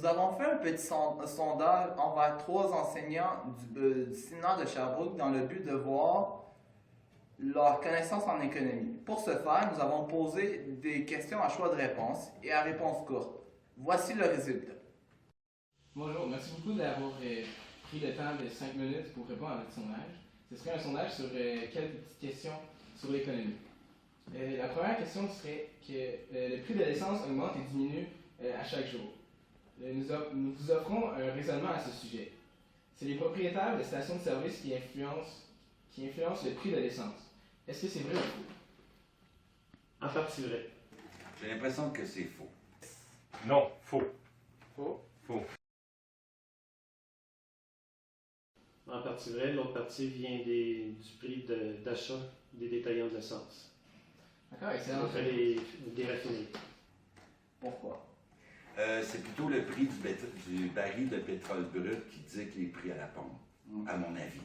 nous avons fait un petit sondage envers 3 enseignants du séminaire de Sherbrooke dans le but de voir leur connaissance en économie. Pour ce faire, nous avons posé des questions à choix de réponse et à réponse courte. Voici le résultat. Bonjour, merci beaucoup d'avoir pris le temps de 5 minutes pour répondre à votre sondage. Ce serait un sondage sur quelques petites questions sur l'économie. La première question serait que le prix de l'essence augmente et diminue à chaque jour. Nous vous offrons un raisonnement à ce sujet. C'est les propriétaires de stations de service qui influencent le prix de l'essence. Est-ce que c'est vrai ou faux? En partie vrai. J'ai l'impression que c'est faux. Non, faux. Faux. Faux. En partie vrai, l'autre partie vient du prix d'achat des détaillants de l'essence. D'accord, excellent. On fait des raffineries. Pourquoi? C'est plutôt le prix du baril de pétrole brut qui dicte les prix à la pompe, à mon avis.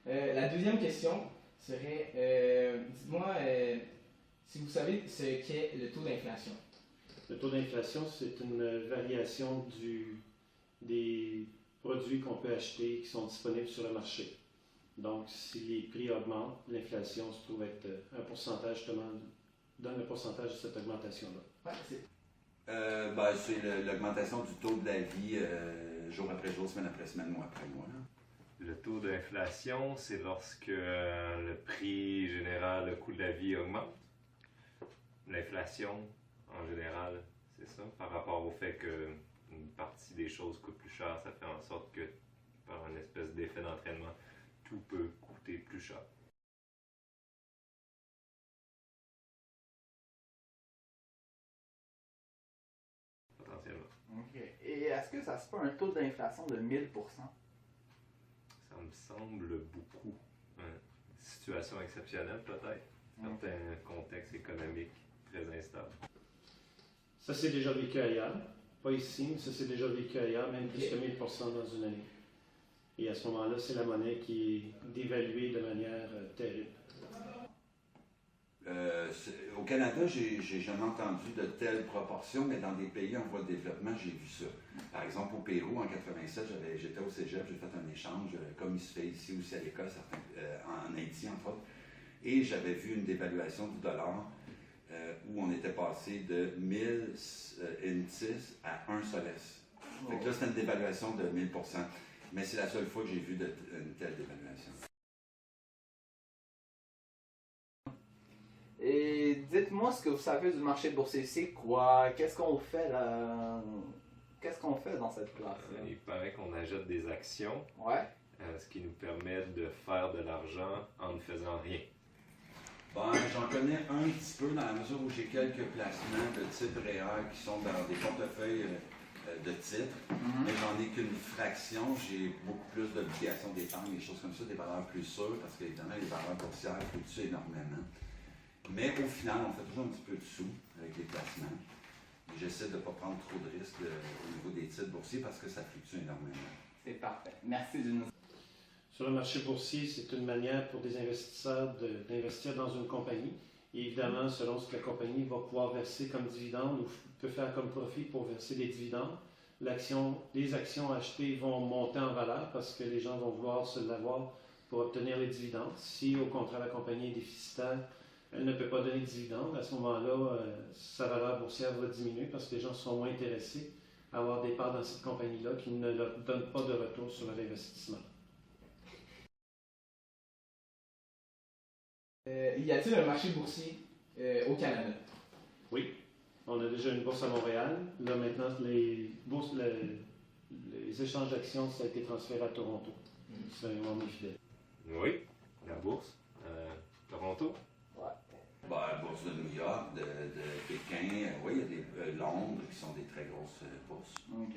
La deuxième question serait, dites-moi si vous savez ce qu'est le taux d'inflation. Le taux d'inflation, c'est une variation des produits qu'on peut acheter qui sont disponibles sur le marché. Donc, si les prix augmentent, l'inflation se trouve être un pourcentage, justement, donne le pourcentage de cette augmentation-là. Ouais, C'est l'augmentation du taux de la vie jour après jour, semaine après semaine, mois après mois. Le taux d'inflation, c'est lorsque le prix général, le coût de la vie augmente. L'inflation, en général, c'est ça. Par rapport au fait qu'une partie des choses coûte plus cher, ça fait en sorte que, par une espèce d'effet d'entraînement, tout peut coûter plus cher. Potentiellement. OK. Et est-ce que ça se fait un taux d'inflation de 1000%? Ça me semble beaucoup. Une situation exceptionnelle, peut-être. Certains contextes économiques très instables. Ça, c'est déjà vécu ailleurs. Pas ici, mais ça, c'est déjà vécu ailleurs, même plus que 1000% dans une année. Et à ce moment-là, c'est la monnaie qui est dévaluée de manière terrible. Au Canada, j'ai jamais entendu de telles proportions, mais dans des pays en voie de développement, j'ai vu ça. Par exemple, au Pérou, en 87, j'étais au cégep, j'ai fait un échange, comme il se fait ici aussi à l'école, en Haïti, entre autres, et j'avais vu une dévaluation du dollar où on était passé de 1000 NTIS à 1 soles. Fait que là, c'était une dévaluation de 1000%. Mais c'est la seule fois que j'ai vu une telle dévaluation. Et dites-moi ce que vous savez du marché boursier. C'est quoi? Qu'est-ce qu'on fait là? Qu'est-ce qu'on fait dans cette classe-là? Il paraît qu'on achète des actions, Ouais. ce qui nous permet de faire de l'argent en ne faisant rien. Bon, j'en connais un petit peu dans la mesure où j'ai quelques placements de titres REER qui sont dans des portefeuilles de titres, mais j'en ai qu'une fraction. J'ai beaucoup plus d'obligations d'épargne, des choses comme ça, des valeurs plus sûres, parce qu'évidemment, les valeurs boursières fluctuent énormément. Mais au final, on fait toujours un petit peu de sous avec les placements. J'essaie de ne pas prendre trop de risques au niveau des titres boursiers parce que ça fluctue énormément. C'est parfait. Merci de nous. Sur le marché boursier, c'est une manière pour des investisseurs d'investir dans une compagnie. Et évidemment, selon ce que la compagnie va pouvoir verser comme dividende ou peut faire comme profit pour verser des dividendes, les actions achetées vont monter en valeur parce que les gens vont vouloir se l'avoir pour obtenir les dividendes. Si au contraire la compagnie est déficitaire, elle ne peut pas donner de dividendes, à ce moment-là, sa valeur boursière va diminuer parce que les gens sont moins intéressés à avoir des parts dans cette compagnie-là qui ne leur donnent pas de retour sur leur investissement. Y a-t-il un marché boursier au Canada? Oui, on a déjà une bourse à Montréal. Là, maintenant, les échanges d'actions, ça a été transféré à Toronto. C'est un membre fidèle. Oui, la bourse. Toronto. Bon, la bourse de New York, de Pékin, oui, il y a des Londres qui sont des très grosses bourses. OK.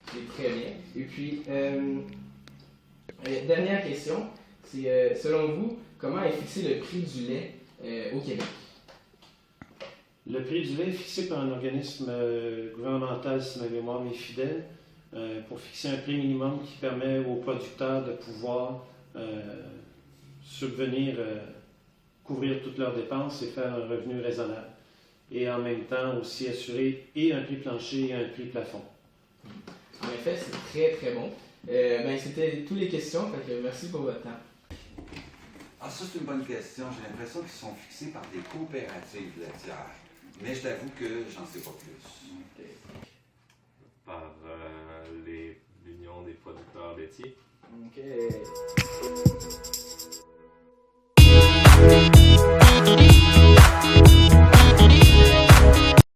C'est très bien. Et puis, dernière question, c'est selon vous, comment est fixé le prix du lait au Québec? Le prix du lait est fixé par un organisme gouvernemental, si ma mémoire m'est fidèle, pour fixer un prix minimum qui permet aux producteurs de pouvoir subvenir couvrir toutes leurs dépenses et faire un revenu raisonnable. Et en même temps aussi assurer et un prix plancher et un prix plafond. En effet, c'est très très bon. C'était toutes les questions, fait que merci pour votre temps. Ah, ça, c'est une bonne question. J'ai l'impression qu'ils sont fixés par des coopératives laitières. Mais je t'avoue que j'en sais pas plus. Par l'Union des producteurs laitiers. Ok.